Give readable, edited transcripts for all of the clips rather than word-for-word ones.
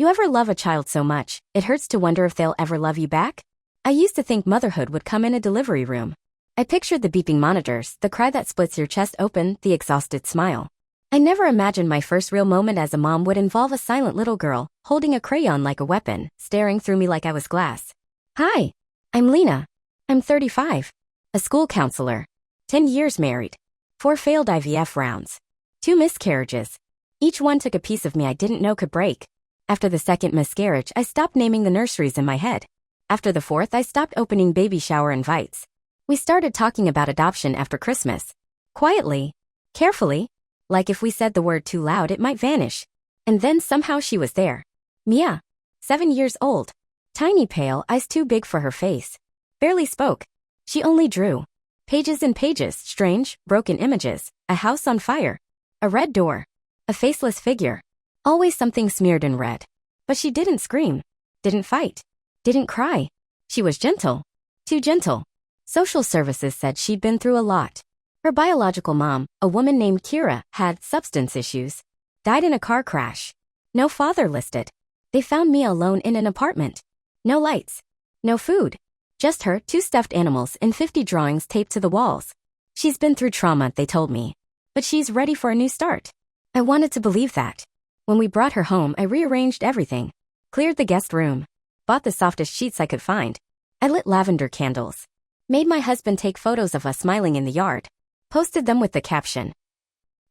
You ever love a child so much, it hurts to wonder if they'll ever love you back? I used to think motherhood would come in a delivery room. I pictured the beeping monitors, the cry that splits your chest open, the exhausted smile. I never imagined my first real moment as a mom would involve a silent little girl, holding a crayon like a weapon, staring through me like I was glass. Hi, I'm Lina. I'm 35. A school counselor. 10 years married. 4 failed IVF rounds. 2 miscarriages. Each one took a piece of me I didn't know could break. After the second miscarriage, I stopped naming the nurseries in my head. After the 4th, I stopped opening baby shower invites. We started talking about adoption after Christmas. Quietly. Carefully. Like if we said the word too loud it might vanish. And then somehow she was there. Mia. 7 years old. Tiny pale, eyes too big for her face. Barely spoke. She only drew. Pages and pages, strange, broken images. A house on fire. A red door. A faceless figure. Always something smeared in red. But she didn't scream. Didn't fight. Didn't cry. She was gentle. Too gentle. Social services said she'd been through a lot. Her biological mom, a woman named Kira, had substance issues. Died in a car crash. No father listed. They found Mia alone in an apartment. No lights. No food. Just her, 2 stuffed animals, and 50 drawings taped to the walls. She's been through trauma, they told me. But she's ready for a new start. I wanted to believe that. When we brought her home, I rearranged everything. Cleared the guest room. Bought the softest sheets I could find. I lit lavender candles. Made my husband take photos of us smiling in the yard. Posted them with the caption,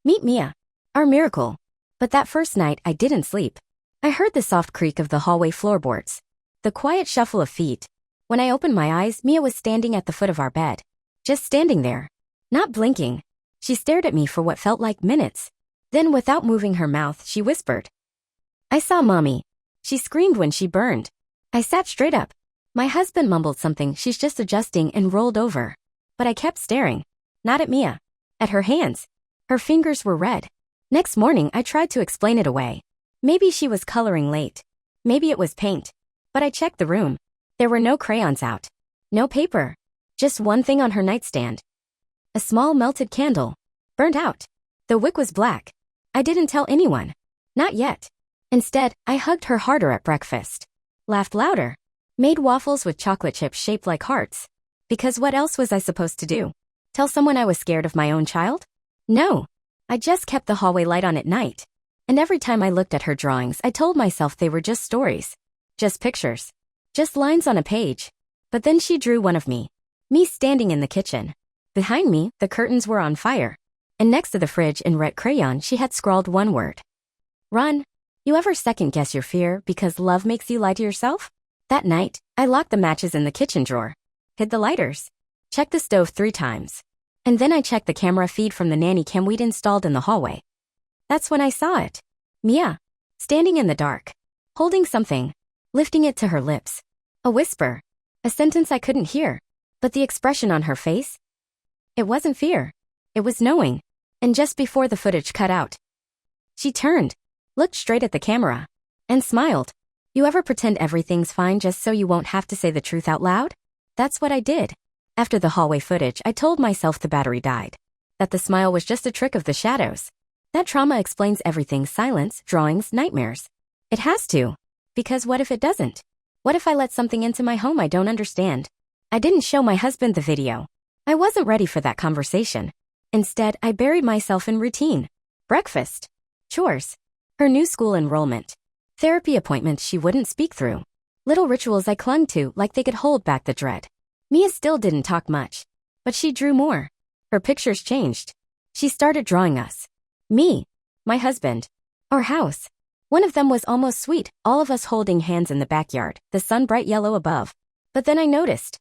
"Meet Mia. Our miracle." But that first night, I didn't sleep. I heard the soft creak of the hallway floorboards. The quiet shuffle of feet. When I opened my eyes, Mia was standing at the foot of our bed. Just standing there. Not blinking. She stared at me for what felt like minutes. Then, without moving her mouth, she whispered, "I saw Mommy." She screamed when she burned. I sat straight up. My husband mumbled something, "She's just adjusting," and rolled over. But I kept staring. Not at Mia. At her hands. Her fingers were red. Next morning, I tried to explain it away. Maybe she was coloring late. Maybe it was paint. But I checked the room. There were no crayons out. No paper. Just one thing on her nightstand. A small melted candle. Burned out. The wick was black. I didn't tell anyone. Not yet. Instead, I hugged her harder at breakfast. Laughed louder. Made waffles with chocolate chips shaped like hearts. Because what else was I supposed to do? Tell someone I was scared of my own child? No. I just kept the hallway light on at night. And every time I looked at her drawings, I told myself they were just stories. Just pictures. Just lines on a page. But then she drew one of me. Me standing in the kitchen. Behind me, the curtains were on fire. And next to the fridge in red crayon, she had scrawled one word. Run. You ever second-guess your fear because love makes you lie to yourself? That night, I locked the matches in the kitchen drawer. Hid the lighters. Checked the stove 3 times. And then I checked the camera feed from the nanny cam we'd installed in the hallway. That's when I saw it. Mia. Standing in the dark. Holding something. Lifting it to her lips. A whisper. A sentence I couldn't hear. But the expression on her face? It wasn't fear. It was knowing. And just before the footage cut out, she turned. Looked straight at the camera. And smiled. You ever pretend everything's fine just so you won't have to say the truth out loud? That's what I did. After the hallway footage, I told myself the battery died. That the smile was just a trick of the shadows. That trauma explains everything: silence, drawings, nightmares. It has to. Because what if it doesn't? What if I let something into my home I don't understand? I didn't show my husband the video. I wasn't ready for that conversation. Instead, I buried myself in routine. Breakfast. Chores. Her new school enrollment. Therapy appointments she wouldn't speak through. Little rituals I clung to like they could hold back the dread. Mia still didn't talk much. But she drew more. Her pictures changed. She started drawing us. Me. My husband. Our house. One of them was almost sweet, all of us holding hands in the backyard, the sun bright yellow above. But then I noticed.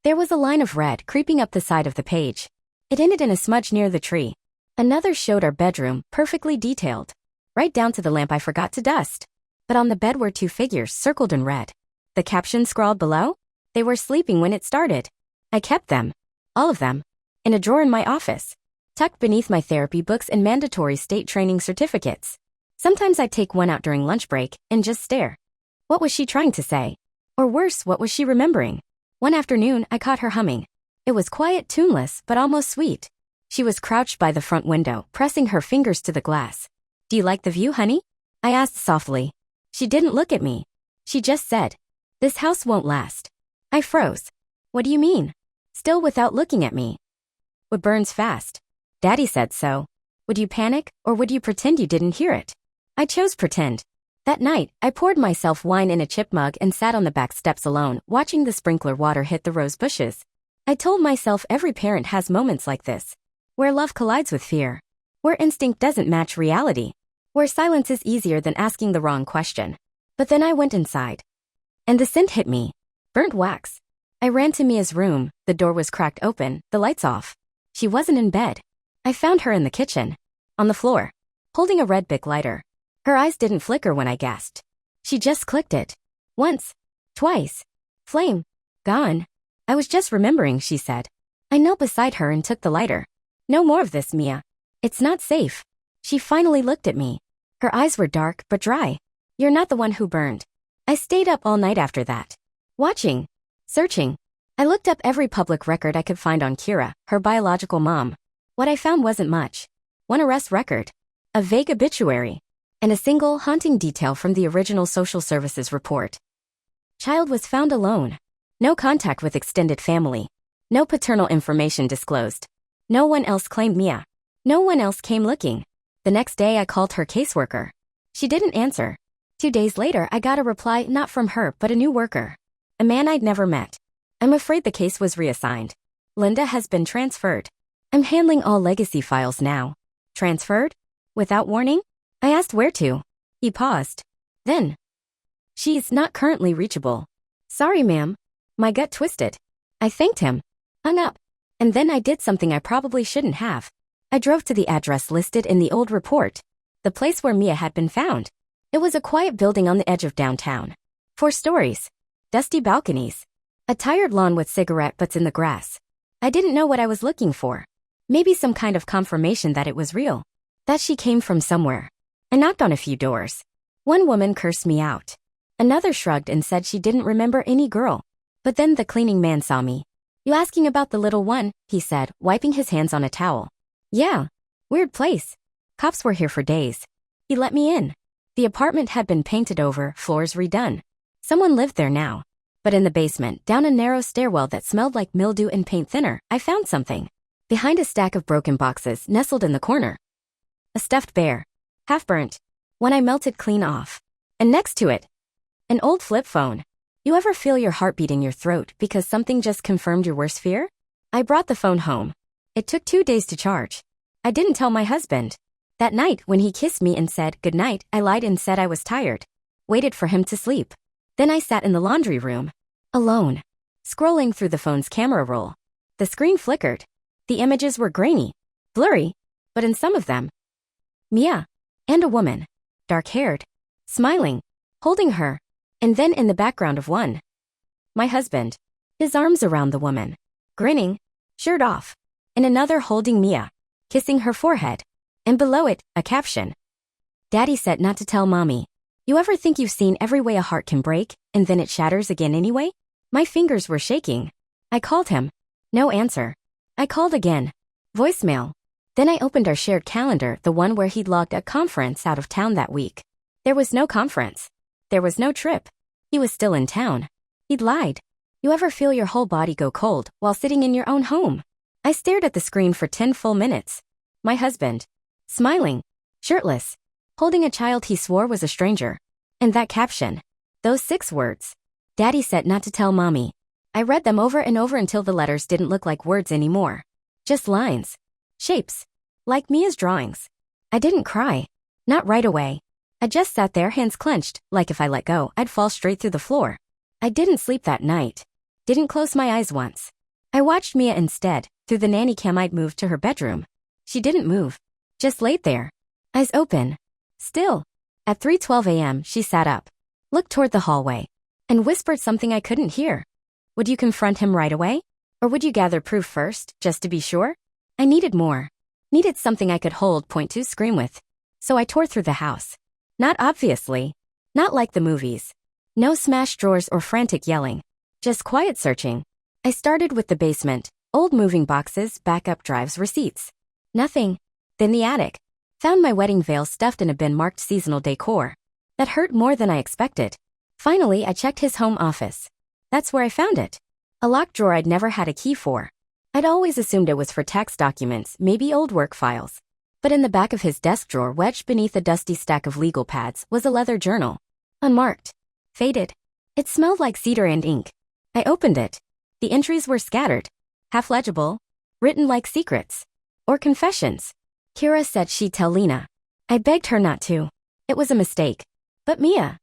There was a line of red creeping up the side of the page. It ended in a smudge near the tree. Another showed our bedroom, perfectly detailed. Right down to the lamp I forgot to dust. But on the bed were 2 figures circled in red. The caption scrawled below? They were sleeping when it started. I kept them. All of them. In a drawer in my office. Tucked beneath my therapy books and mandatory state training certificates. Sometimes I'd take one out during lunch break and just stare. What was she trying to say? Or worse, what was she remembering? One afternoon, I caught her humming. It was quiet, tuneless, but almost sweet. She was crouched by the front window, pressing her fingers to the glass. "Do you like the view, honey?" I asked softly. She didn't look at me. She just said, "This house won't last." I froze. What do you mean? Still without looking at me. Wood burns fast. Daddy said so. Would you panic, or would you pretend you didn't hear it? I chose pretend. That night, I poured myself wine in a chip mug and sat on the back steps alone, watching the sprinkler water hit the rose bushes. I told myself every parent has moments like this, where love collides with fear, where instinct doesn't match reality, where silence is easier than asking the wrong question. But then I went inside, and the scent hit me. Burnt wax. I ran to Mia's room. The door was cracked open, the lights off. She wasn't in bed. I found her in the kitchen, on the floor, holding a red Bic lighter. Her eyes didn't flicker when I gasped. She just clicked it. Once. Twice. Flame. Gone. I was just remembering, she said. I knelt beside her and took the lighter. No more of this, Mia. It's not safe. She finally looked at me. Her eyes were dark but dry. You're not the one who burned. I stayed up all night after that. Watching. Searching. I looked up every public record I could find on Kira, her biological mom. What I found wasn't much. One arrest record, a vague obituary, and a single haunting detail from the original social services report. Child was found alone. No contact with extended family. No paternal information disclosed. No one else claimed Mia. No one else came looking. The next day I called her caseworker. She didn't answer. 2 days later I got a reply not from her but a new worker. A man I'd never met. I'm afraid the case was reassigned. Linda has been transferred. I'm handling all legacy files now. Transferred? Without warning? I asked where to. He paused. Then. She's not currently reachable. Sorry, ma'am. My gut twisted. I thanked him. Hung up. And then I did something I probably shouldn't have. I drove to the address listed in the old report. The place where Mia had been found. It was a quiet building on the edge of downtown. 4 stories. Dusty balconies. A tired lawn with cigarette butts in the grass. I didn't know what I was looking for. Maybe some kind of confirmation that it was real. That she came from somewhere. I knocked on a few doors. One woman cursed me out. Another shrugged and said she didn't remember any girl. But then the cleaning man saw me. You asking about the little one? He said, wiping his hands on a towel. Yeah. Weird place. Cops were here for days. He let me in. The apartment had been painted over, floors redone. Someone lived there now. But in the basement, down a narrow stairwell that smelled like mildew and paint thinner, I found something. Behind a stack of broken boxes, nestled in the corner. A stuffed bear. Half burnt. One I melted clean off. And next to it, an old flip phone. You ever feel your heart beat in your throat because something just confirmed your worst fear? I brought the phone home. It took 2 days to charge. I didn't tell my husband. That night, when he kissed me and said goodnight, I lied and said I was tired. Waited for him to sleep. Then I sat in the laundry room. Alone. Scrolling through the phone's camera roll. The screen flickered. The images were grainy. Blurry. But in some of them, Mia. And a woman. Dark-haired. Smiling. Holding her. And then in the background of one, my husband. His arms around the woman. Grinning. Shirt off. And another holding Mia. Kissing her forehead. And below it, a caption. Daddy said not to tell mommy. You ever think you've seen every way a heart can break, and then it shatters again anyway? My fingers were shaking. I called him. No answer. I called again. Voicemail. Then I opened our shared calendar, the one where he'd logged a conference out of town that week. There was no conference. There was no trip. He was still in town. He'd lied. You ever feel your whole body go cold while sitting in your own home? I stared at the screen for 10 full minutes. My husband. Smiling. Shirtless. Holding a child he swore was a stranger. And that caption. Those 6 words. Daddy said not to tell mommy. I read them over and over until the letters didn't look like words anymore. Just lines. Shapes. Like Mia's drawings. I didn't cry. Not right away. I just sat there, hands clenched, like if I let go, I'd fall straight through the floor. I didn't sleep that night. Didn't close my eyes once. I watched Mia instead, through the nanny cam I'd moved to her bedroom. She didn't move. Just laid there. Eyes open. Still. At 3:12 a.m., she sat up, looked toward the hallway, and whispered something I couldn't hear. Would you confront him right away? Or would you gather proof first, just to be sure? I needed more. Needed something I could hold, point to, scream with. So I tore through the house. Not obviously. Not like the movies. No smashed drawers or frantic yelling. Just quiet searching. I started with the basement. Old moving boxes, backup drives, receipts. Nothing. Then the attic. Found my wedding veil stuffed in a bin marked seasonal decor. That hurt more than I expected. Finally, I checked his home office. That's where I found it. A locked drawer I'd never had a key for. I'd always assumed it was for tax documents, maybe old work files. But in the back of his desk drawer, wedged beneath a dusty stack of legal pads, was a leather journal. Unmarked. Faded. It smelled like cedar and ink. I opened it. The entries were scattered. Half legible. Written like secrets. Or confessions. Kira said she'd tell Lina. I begged her not to. It was a mistake. But Mia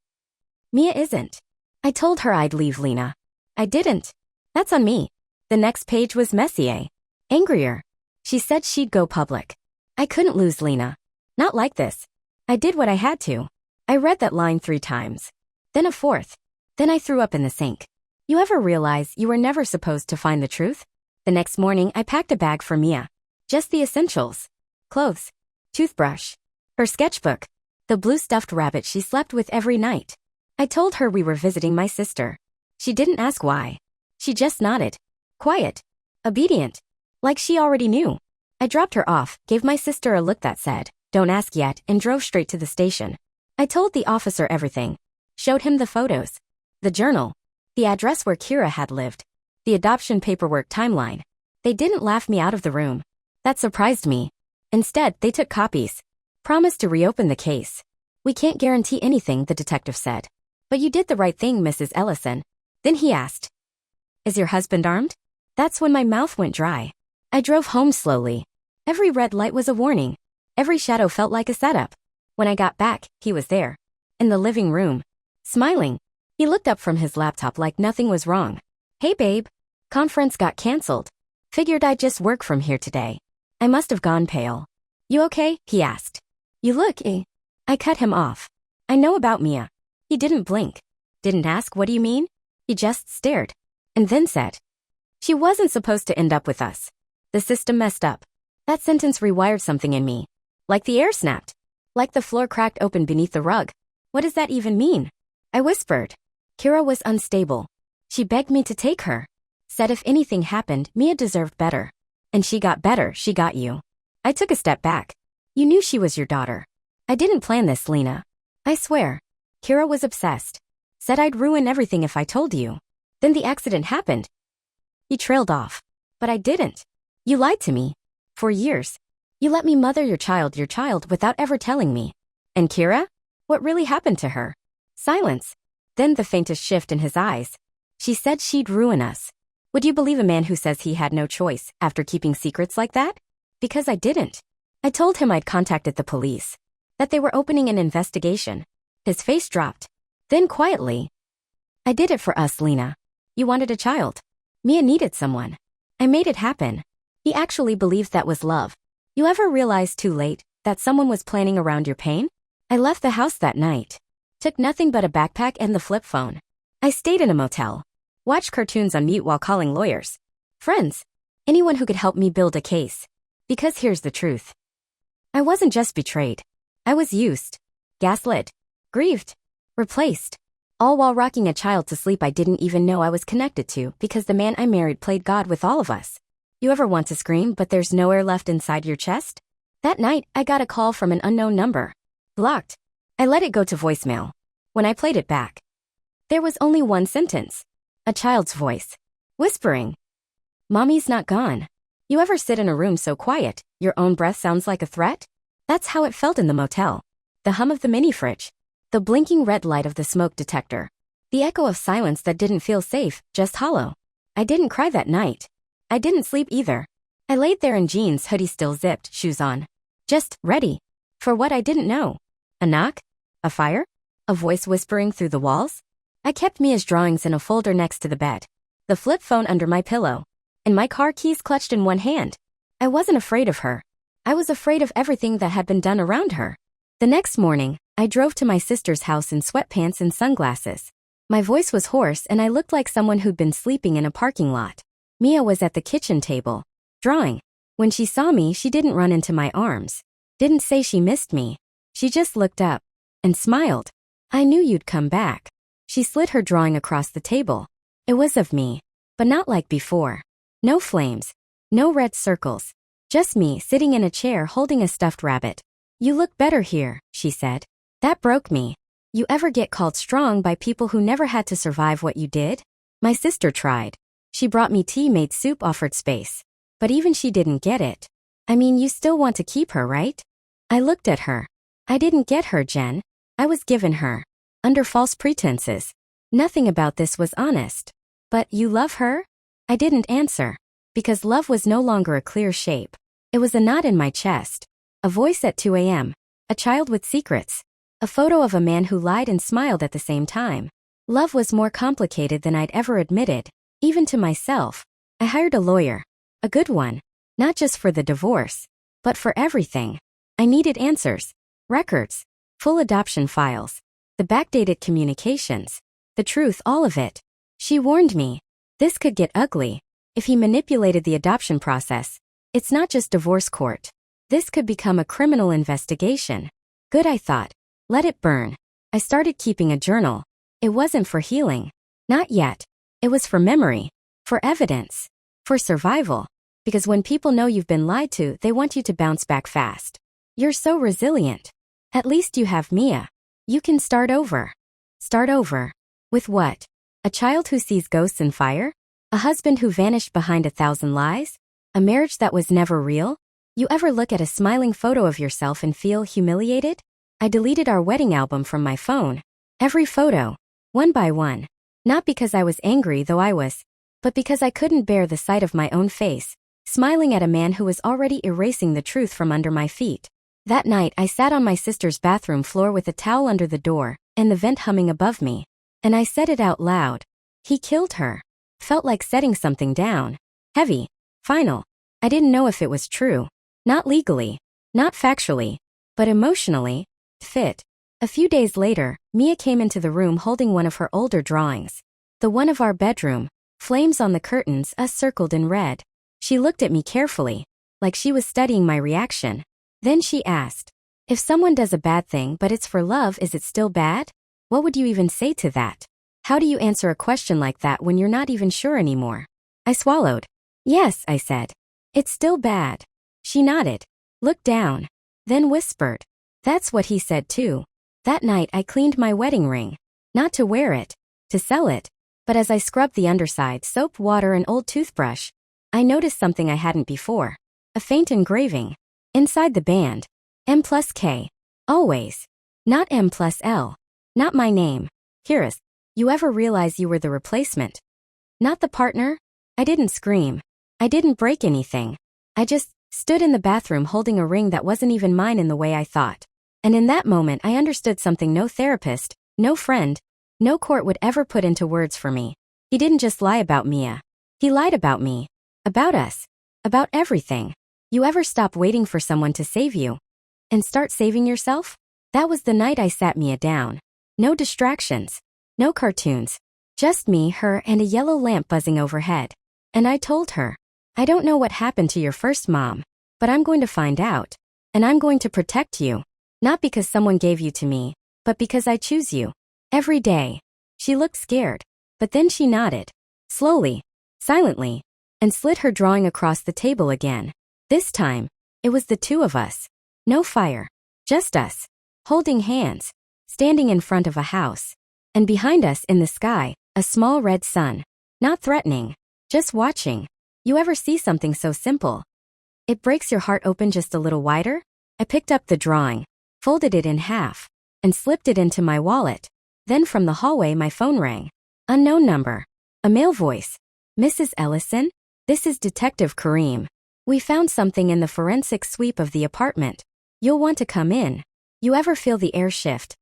isn't. I told her I'd leave Lina. I didn't. That's on me. The next page was messier. Angrier. She said she'd go public. I couldn't lose Lina. Not like this. I did what I had to. I read that line 3 times. Then a 4th. Then I threw up in the sink. You ever realize you were never supposed to find the truth? The next morning, I packed a bag for Mia. Just the essentials. Clothes. Toothbrush. Her sketchbook. The blue stuffed rabbit she slept with every night. I told her we were visiting my sister. She didn't ask why. She just nodded. Quiet. Obedient. Like she already knew. I dropped her off, gave my sister a look that said, "Don't ask yet," and drove straight to the station. I told the officer everything. Showed him the photos. The journal. The address where Kira had lived. The adoption paperwork timeline. They didn't laugh me out of the room. That surprised me. Instead, they took copies. Promised to reopen the case. We can't guarantee anything, the detective said. But you did the right thing, Mrs. Ellison. Then he asked, "Is your husband armed?" That's when my mouth went dry. I drove home slowly. Every red light was a warning. Every shadow felt like a setup. When I got back, he was there. In the living room. Smiling. He looked up from his laptop like nothing was wrong. "Hey babe. Conference got cancelled. Figured I'd just work from here today." I must have gone pale. "You okay?" he asked. "You look, eh?" I cut him off. "I know about Mia." He didn't blink. Didn't ask, "What do you mean?" He just stared. And then said, "She wasn't supposed to end up with us. The system messed up." That sentence rewired something in me. Like the air snapped. Like the floor cracked open beneath the rug. What does that even mean? I whispered. Kira was unstable. She begged me to take her. Said if anything happened, Mia deserved better. And she got better, she got you. I took a step back. You knew she was your daughter. I didn't plan this, Lina. I swear. Kira was obsessed. Said I'd ruin everything if I told you. Then the accident happened. He trailed off. But I didn't. You lied to me. For years. You let me mother your child without ever telling me. And Kira? What really happened to her? Silence. Then the faintest shift in his eyes. She said she'd ruin us. Would you believe a man who says he had no choice after keeping secrets like that? Because I didn't. I told him I'd contacted the police. That they were opening an investigation. His face dropped. Then quietly. I did it for us, Lina. You wanted a child. Mia needed someone. I made it happen. He actually believes that was love. You ever realize too late that someone was planning around your pain? I left the house that night. Took nothing but a backpack and the flip phone. I stayed in a motel. Watched cartoons on mute while calling lawyers. Friends. Anyone who could help me build a case. Because here's the truth. I wasn't just betrayed. I was used. Gaslit. Grieved. Replaced. All while rocking a child to sleep I didn't even know I was connected to because the man I married played God with all of us. You ever want to scream but there's no air left inside your chest? That night, I got a call from an unknown number. Blocked. I let it go to voicemail. When I played it back, there was only one sentence. A child's voice. Whispering. Mommy's not gone. You ever sit in a room so quiet, your own breath sounds like a threat? That's how it felt in the motel. The hum of the mini fridge. The blinking red light of the smoke detector. The echo of silence that didn't feel safe, just hollow. I didn't cry that night. I didn't sleep either. I laid there in jeans, hoodie still zipped, shoes on. Just ready. For what I didn't know. A knock? A fire? A voice whispering through the walls? I kept Mia's drawings in a folder next to the bed. The flip phone under my pillow. And my car keys clutched in one hand. I wasn't afraid of her. I was afraid of everything that had been done around her. The next morning, I drove to my sister's house in sweatpants and sunglasses. My voice was hoarse and I looked like someone who'd been sleeping in a parking lot. Mia was at the kitchen table, drawing. When she saw me, she didn't run into my arms. Didn't say she missed me. She just looked up and smiled. I knew you'd come back. She slid her drawing across the table. It was of me, but not like before. No flames, no red circles. Just me sitting in a chair holding a stuffed rabbit. You look better here, she said. That broke me. You ever get called strong by people who never had to survive what you did? My sister tried. She brought me tea, made soup, offered space. But even she didn't get it. I mean, you still want to keep her, right? I looked at her. I didn't get her, Jen. I was given her. Under false pretenses. Nothing about this was honest. But you love her? I didn't answer. Because love was no longer a clear shape. It was a knot in my chest. A voice at 2 a.m. A child with secrets. A photo of a man who lied and smiled at the same time. Love was more complicated than I'd ever admitted, even to myself. I hired a lawyer. A good one. Not just for the divorce, but for everything. I needed answers. Records. Full adoption files. The backdated communications. The truth, all of it. She warned me. This could get ugly. If he manipulated the adoption process. It's not just divorce court. This could become a criminal investigation. Good, I thought. Let it burn. I started keeping a journal. It wasn't for healing. Not yet. It was for memory. For evidence. For survival. Because when people know you've been lied to, they want you to bounce back fast. You're so resilient. At least you have Mia. You can start over. Start over. With what? A child who sees ghosts and fire? A husband who vanished behind 1,000 lies? A marriage that was never real? You ever look at a smiling photo of yourself and feel humiliated? I deleted our wedding album from my phone. Every photo. One by one. Not because I was angry, though I was, but because I couldn't bear the sight of my own face, smiling at a man who was already erasing the truth from under my feet. That night I sat on my sister's bathroom floor with a towel under the door, and the vent humming above me. And I said it out loud. He killed her. Felt like setting something down. Heavy. Final. I didn't know if it was true. Not legally. Not factually. But emotionally. Fit. A few days later, Mia came into the room holding one of her older drawings. The one of our bedroom. Flames on the curtains, us circled in red. She looked at me carefully, like she was studying my reaction. Then she asked, if someone does a bad thing but it's for love, is it still bad? What would you even say to that? How do you answer a question like that when you're not even sure anymore? I swallowed. Yes, I said. It's still bad. She nodded, looked down, then whispered. That's what he said too. That night I cleaned my wedding ring. Not to wear it, to sell it. But as I scrubbed the underside, soap, water, and old toothbrush, I noticed something I hadn't before. A faint engraving. Inside the band. M plus K. Always. Not M plus L. Not my name. Kira's. You ever realize you were the replacement? Not the partner? I didn't scream. I didn't break anything. I just stood in the bathroom holding a ring that wasn't even mine in the way I thought. And in that moment I understood something no therapist, no friend, no court would ever put into words for me. He didn't just lie about Mia. He lied about me. About us. About everything. You ever stop waiting for someone to save you? And start saving yourself? That was the night I sat Mia down. No distractions. No cartoons. Just me, her, and a yellow lamp buzzing overhead. And I told her, I don't know what happened to your first mom, but I'm going to find out. And I'm going to protect you. Not because someone gave you to me, but because I choose you. Every day. She looked scared, but then she nodded. Slowly. Silently. And slid her drawing across the table again. This time, it was the two of us. No fire. Just us. Holding hands. Standing in front of a house. And behind us in the sky, a small red sun. Not threatening. Just watching. You ever see something so simple? It breaks your heart open just a little wider? I picked up the drawing, folded it in half, and slipped it into my wallet. Then from the hallway my phone rang. Unknown number. A male voice. Mrs. Ellison? This is Detective Kareem. We found something in the forensic sweep of the apartment. You'll want to come in. You ever feel the air shift?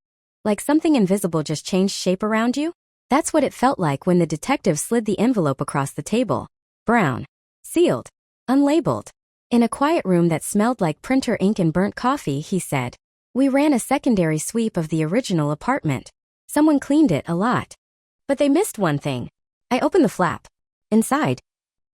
Like something invisible just changed shape around you? That's what it felt like when the detective slid the envelope across the table. Brown. Sealed. Unlabeled. In a quiet room that smelled like printer ink and burnt coffee, he said, we ran a secondary sweep of the original apartment. Someone cleaned it a lot. But they missed one thing. I opened the flap. Inside.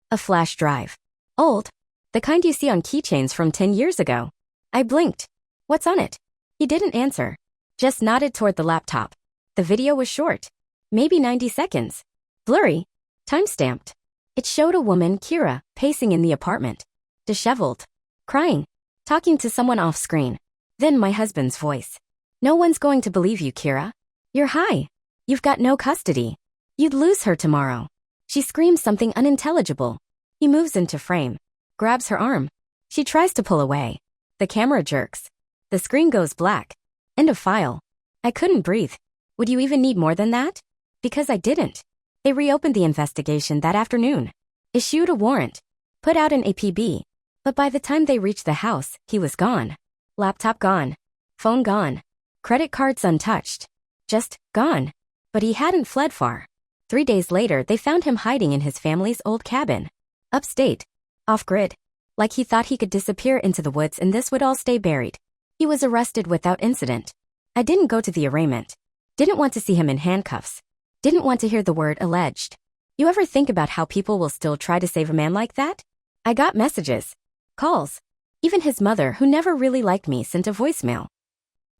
A flash drive. Old. The kind you see on keychains from 10 years ago. I blinked. What's on it? He didn't answer. Just nodded toward the laptop. The video was short. Maybe 90 seconds. Blurry. Time-stamped. It showed a woman, Kira, pacing in the apartment. Disheveled. Crying. Talking to someone off-screen. Then my husband's voice. No one's going to believe you, Kira. You're high. You've got no custody. You'd lose her tomorrow. She screams something unintelligible. He moves into frame, grabs her arm. She tries to pull away. The camera jerks. The screen goes black. End of file. I couldn't breathe. Would you even need more than that? Because I didn't. They reopened the investigation that afternoon. Issued a warrant. Put out an APB. But by the time they reached the house, he was gone. Laptop gone. Phone gone. Credit cards untouched. Just gone. But he hadn't fled far. 3 days later, they found him hiding in his family's old cabin. Upstate. Off-grid. Like he thought he could disappear into the woods and this would all stay buried. He was arrested without incident. I didn't go to the arraignment. Didn't want to see him in handcuffs. Didn't want to hear the word alleged. You ever think about how people will still try to save a man like that? I got messages. Calls. Even his mother, who never really liked me, sent a voicemail.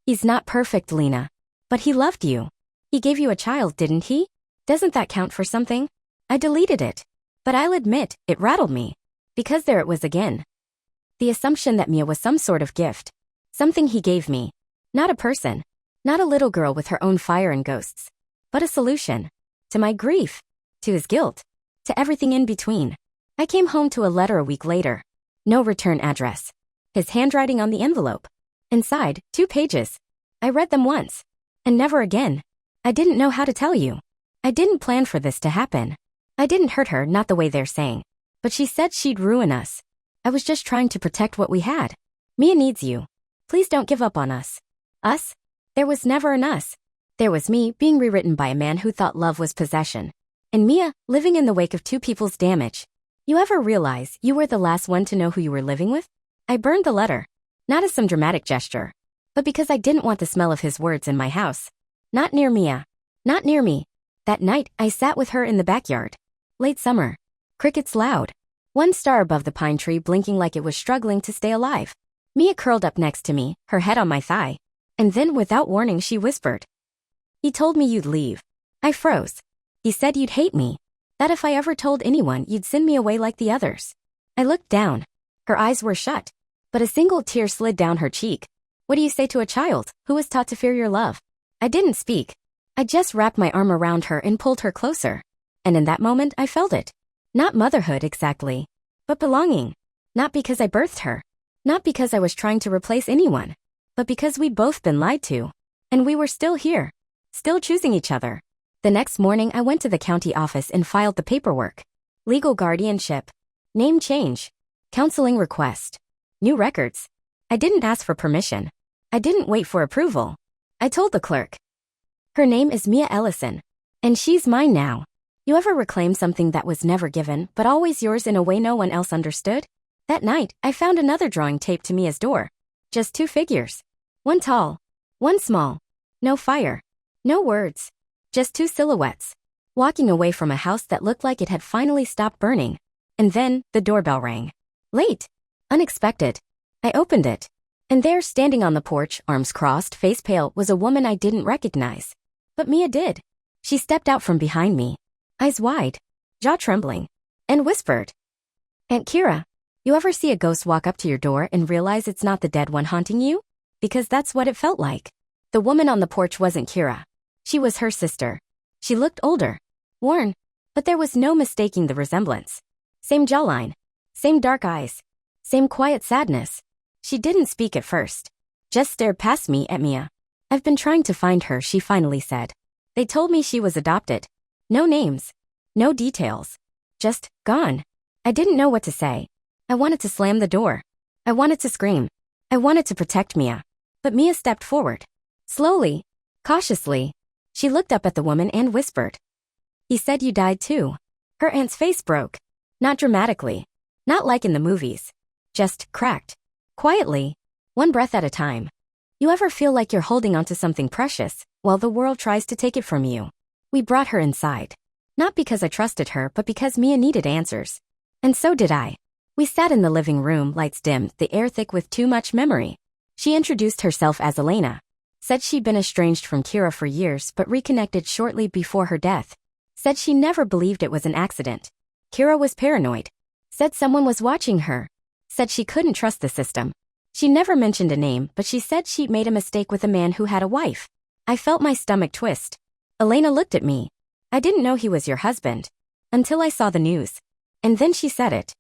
He's not perfect, Lina. But he loved you. He gave you a child, didn't he? Doesn't that count for something? I deleted it. But I'll admit, it rattled me. Because there it was again. The assumption that Mia was some sort of gift. Something he gave me. Not a person. Not a little girl with her own fire and ghosts. But a solution. To my grief. To his guilt. To everything in between. I came home to a letter a week later. No return address. His handwriting on the envelope. Inside, 2 pages. I read them once. And never again. I didn't know how to tell you. I didn't plan for this to happen. I didn't hurt her, not the way they're saying. But she said she'd ruin us. I was just trying to protect what we had. Mia needs you. Please don't give up on us. Us? There was never an us. There was me being rewritten by a man who thought love was possession. And Mia living in the wake of 2 people's damage. You ever realize you were the last one to know who you were living with? I burned the letter. Not as some dramatic gesture. But because I didn't want the smell of his words in my house. Not near Mia. Not near me. That night, I sat with her in the backyard. Late summer. Crickets loud. One star above the pine tree blinking like it was struggling to stay alive. Mia curled up next to me, her head on my thigh. And then without warning she whispered. He told me you'd leave. I froze. He said you'd hate me. That if I ever told anyone you'd send me away like the others. I looked down. Her eyes were shut. But a single tear slid down her cheek. What do you say to a child who was taught to fear your love? I didn't speak. I just wrapped my arm around her and pulled her closer. And in that moment I felt it. Not motherhood exactly. But belonging. Not because I birthed her. Not because I was trying to replace anyone. But because we'd both been lied to. And we were still here. Still choosing each other. The next morning I went to the county office and filed the paperwork. Legal guardianship. Name change. Counseling request. New records. I didn't ask for permission. I didn't wait for approval. I told the clerk. Her name is Mia Ellison. And she's mine now. You ever reclaim something that was never given, but always yours in a way no one else understood? That night, I found another drawing taped to Mia's door. Just 2 figures. One tall. One small. No fire. No words. Just 2 silhouettes. Walking away from a house that looked like it had finally stopped burning. And then, the doorbell rang. Late. Unexpected. I opened it. And there, standing on the porch, arms crossed, face pale, was a woman I didn't recognize. But Mia did. She stepped out from behind me. Eyes wide. Jaw trembling. And whispered. Aunt Kira, you ever see a ghost walk up to your door and realize it's not the dead one haunting you? Because that's what it felt like. The woman on the porch wasn't Kira. She was her sister. She looked older. Worn. But there was no mistaking the resemblance. Same jawline. Same dark eyes. Same quiet sadness. She didn't speak at first. Just stared past me at Mia. I've been trying to find her, she finally said. They told me she was adopted. No names. No details. Just gone. I didn't know what to say. I wanted to slam the door. I wanted to scream. I wanted to protect Mia. But Mia stepped forward. Slowly. Cautiously. She looked up at the woman and whispered. He said you died too. Her aunt's face broke. Not dramatically. Not like in the movies. Just cracked. Quietly. One breath at a time. You ever feel like you're holding onto something precious, while the world tries to take it from you? We brought her inside. Not because I trusted her, but because Mia needed answers. And so did I. We sat in the living room, lights dimmed, the air thick with too much memory. She introduced herself as Lina. Said she'd been estranged from Kira for years, but reconnected shortly before her death. Said she never believed it was an accident. Kira was paranoid. Said someone was watching her. Said she couldn't trust the system. She never mentioned a name, but she said she'd made a mistake with a man who had a wife. I felt my stomach twist. Elena looked at me. I didn't know he was your husband. Until I saw the news. And then she said it.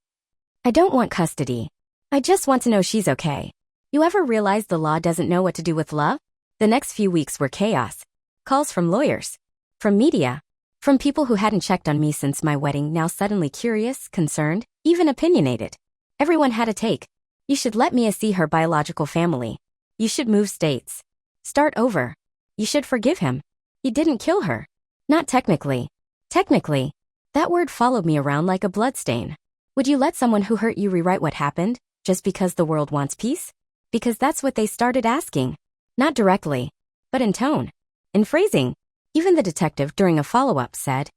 I don't want custody. I just want to know she's okay. You ever realize the law doesn't know what to do with love? The next few weeks were chaos. Calls from lawyers. From media. From people who hadn't checked on me since my wedding, now suddenly curious, concerned, even opinionated. Everyone had a take. You should let Mia see her biological family. You should move states. Start over. You should forgive him. He didn't kill her. Not technically. Technically. That word followed me around like a bloodstain. Would you let someone who hurt you rewrite what happened, just because the world wants peace? Because that's what they started asking. Not directly, but in tone. In phrasing. Even the detective during a follow-up said,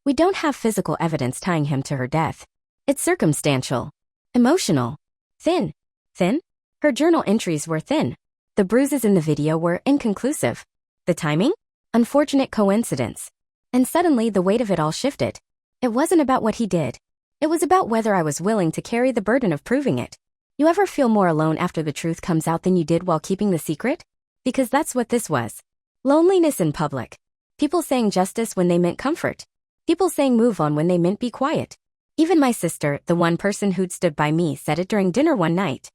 "We don't have physical evidence tying him to her death. It's circumstantial. Emotional. Thin." Thin? Her journal entries were thin. The bruises in the video were inconclusive. The timing? Unfortunate coincidence. And suddenly the weight of it all shifted. It wasn't about what he did. It was about whether I was willing to carry the burden of proving it. You ever feel more alone after the truth comes out than you did while keeping the secret? Because that's what this was. Loneliness in public. People saying justice when they meant comfort. People saying move on when they meant be quiet. Even my sister, the one person who'd stood by me, said it during dinner one night.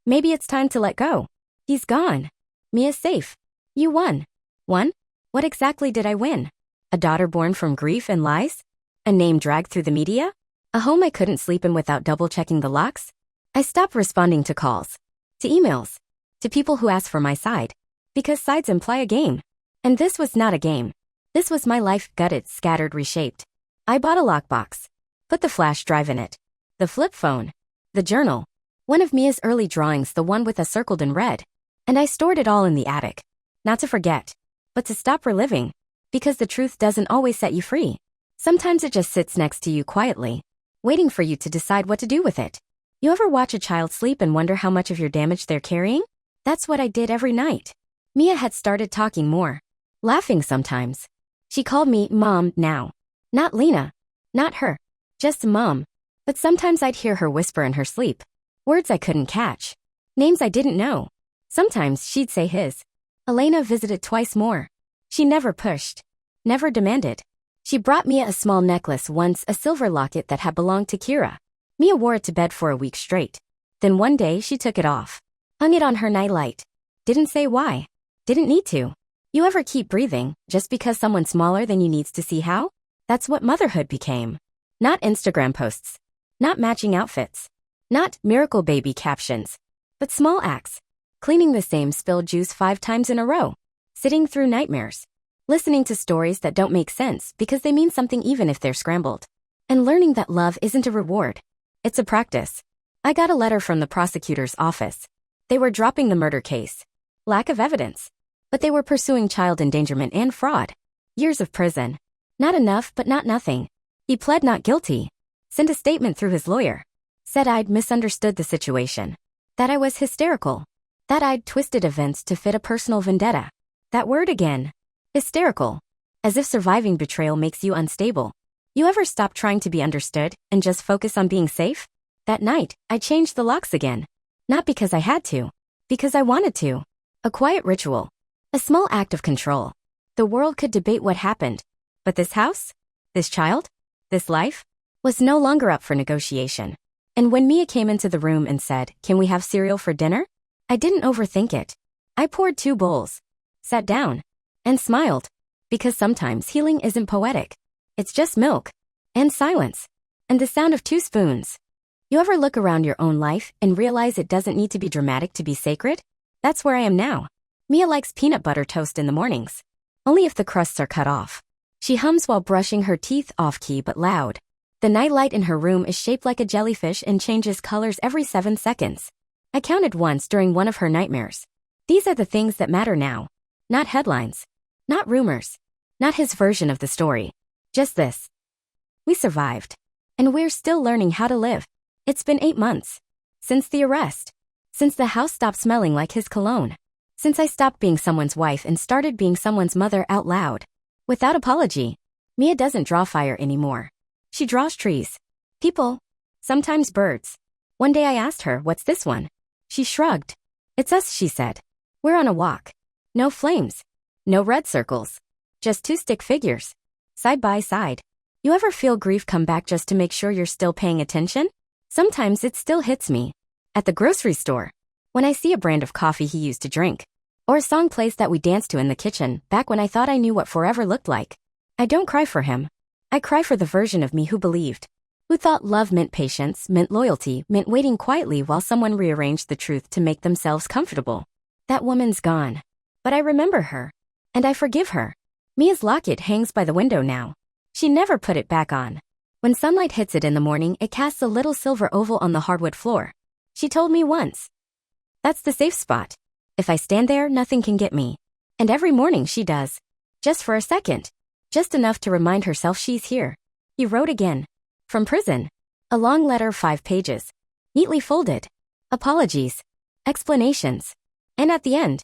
Maybe it's time to let go. He's gone. Mia's safe. You won. Won? What exactly did I win? A daughter born from grief and lies? A name dragged through the media? A home I couldn't sleep in without double-checking the locks? I stopped responding to calls. To emails. To people who asked for my side. Because sides imply a game. And this was not a game. This was my life, gutted, scattered, reshaped. I bought a lockbox. Put the flash drive in it. The flip phone. The journal. One of Mia's early drawings, the one with a circled in red. And I stored it all in the attic. Not to forget. But to stop reliving. Because the truth doesn't always set you free. Sometimes it just sits next to you quietly. Waiting for you to decide what to do with it. You ever watch a child sleep and wonder how much of your damage they're carrying? That's what I did every night. Mia had started talking more. Laughing sometimes. She called me Mom now. Not Lina. Not her. Just Mom. But sometimes I'd hear her whisper in her sleep. Words I couldn't catch. Names I didn't know. Sometimes she'd say his. Elena visited twice more. She never pushed. Never demanded. She brought Mia a small necklace once, a silver locket that had belonged to Kira. Mia wore it to bed for a week straight. Then one day she took it off. Hung it on her nightlight. Didn't say why. Didn't need to. You ever keep breathing, just because someone smaller than you needs to see how? That's what motherhood became. Not Instagram posts. Not matching outfits. Not miracle baby captions. But small acts. Cleaning the same spilled juice 5 times in a row. Sitting through nightmares. Listening to stories that don't make sense because they mean something even if they're scrambled. And learning that love isn't a reward. It's a practice. I got a letter from the prosecutor's office. They were dropping the murder case. Lack of evidence. But they were pursuing child endangerment and fraud. Years of prison. Not enough, but not nothing. He pled not guilty. Sent a statement through his lawyer. Said I'd misunderstood the situation. That I was hysterical. That I'd twisted events to fit a personal vendetta. That word again. Hysterical. As if surviving betrayal makes you unstable. You ever stop trying to be understood and just focus on being safe? That night, I changed the locks again. Not because I had to. Because I wanted to. A quiet ritual. A small act of control. The world could debate what happened. But this house? This child? This life? Was no longer up for negotiation. And when Mia came into the room and said, "Can we have cereal for dinner?" I didn't overthink it. I poured 2 bowls. Sat down. And smiled. Because sometimes healing isn't poetic. It's just milk. And silence. And the sound of 2 spoons. You ever look around your own life and realize it doesn't need to be dramatic to be sacred? That's where I am now. Mia likes peanut butter toast in the mornings. Only if the crusts are cut off. She hums while brushing her teeth, off-key but loud. The nightlight in her room is shaped like a jellyfish and changes colors every 7 seconds. I counted once during one of her nightmares. These are the things that matter now. Not headlines. Not rumors. Not his version of the story. Just this. We survived. And we're still learning how to live. It's been 8 months. Since the arrest. Since the house stopped smelling like his cologne. Since I stopped being someone's wife and started being someone's mother out loud. Without apology. Mia doesn't draw fire anymore. She draws trees. People. Sometimes birds. One day I asked her, "What's this one?" She shrugged. "It's us," she said. "We're on a walk. No flames. No red circles. Just two stick figures. Side by side. You ever feel grief come back just to make sure you're still paying attention? Sometimes it still hits me. At the grocery store. When I see a brand of coffee he used to drink. Or a song plays that we danced to in the kitchen, back when I thought I knew what forever looked like. I don't cry for him. I cry for the version of me who believed. Who thought love meant patience, meant loyalty, meant waiting quietly while someone rearranged the truth to make themselves comfortable. That woman's gone. But I remember her. And I forgive her. Mia's locket hangs by the window now. She never put it back on. When sunlight hits it in the morning, it casts a little silver oval on the hardwood floor. She told me once. That's the safe spot. If I stand there, nothing can get me. And every morning she does. Just for a second. Just enough to remind herself she's here. He wrote again. From prison. A long letter, 5 pages. Neatly folded. Apologies. Explanations. And at the end.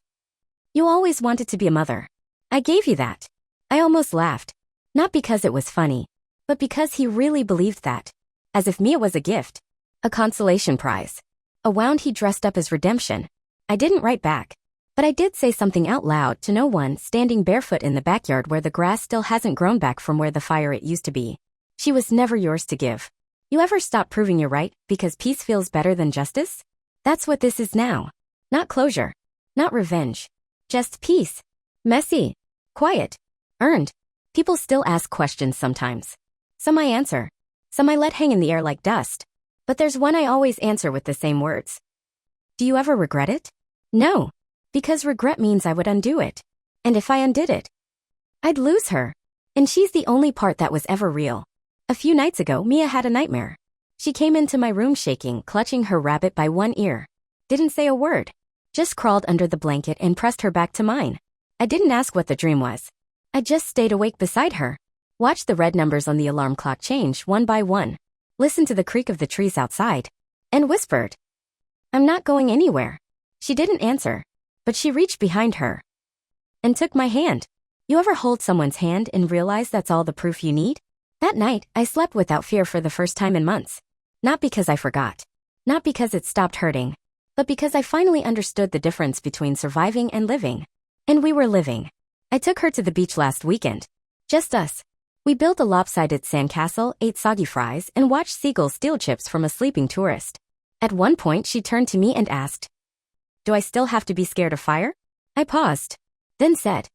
You always wanted to be a mother. I gave you that. I almost laughed. Not because it was funny. But because he really believed that. As if Mia was a gift. A consolation prize. A wound he dressed up as redemption. I didn't write back. But I did say something out loud to no one standing barefoot in the backyard where the grass still hasn't grown back from where the fire it used to be. She was never yours to give. You ever stop proving you're right because peace feels better than justice? That's what this is now. Not closure. Not revenge. Just peace. Messy. Quiet. Earned. People still ask questions sometimes. Some I answer. Some I let hang in the air like dust. But there's one I always answer with the same words. Do you ever regret it? No. Because regret means I would undo it. And if I undid it, I'd lose her. And she's the only part that was ever real. A few nights ago, Mia had a nightmare. She came into my room shaking, clutching her rabbit by one ear. Didn't say a word. Just crawled under the blanket and pressed her back to mine. I didn't ask what the dream was. I just stayed awake beside her. Watched the red numbers on the alarm clock change one by one. Listened to the creak of the trees outside. And whispered. I'm not going anywhere. She didn't answer. But she reached behind her. And took my hand. You ever hold someone's hand and realize that's all the proof you need? That night, I slept without fear for the first time in months. Not because I forgot. Not because it stopped hurting. But because I finally understood the difference between surviving and living. And we were living. I took her to the beach last weekend. Just us. We built a lopsided sandcastle, ate soggy fries, and watched seagulls steal chips from a sleeping tourist. At one point, she turned to me and asked, Do I still have to be scared of fire? I paused. Then said,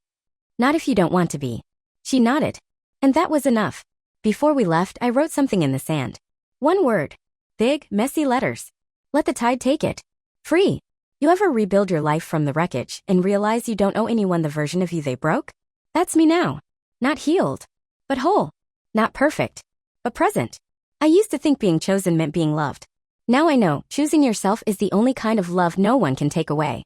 Not if you don't want to be. She nodded. And that was enough. Before we left, I wrote something in the sand. One word. Big, messy letters. Let the tide take it. Free. You ever rebuild your life from the wreckage and realize you don't owe anyone the version of you they broke? That's me now. Not healed. But whole. Not perfect. But present. I used to think being chosen meant being loved. Now I know choosing yourself is the only kind of love no one can take away.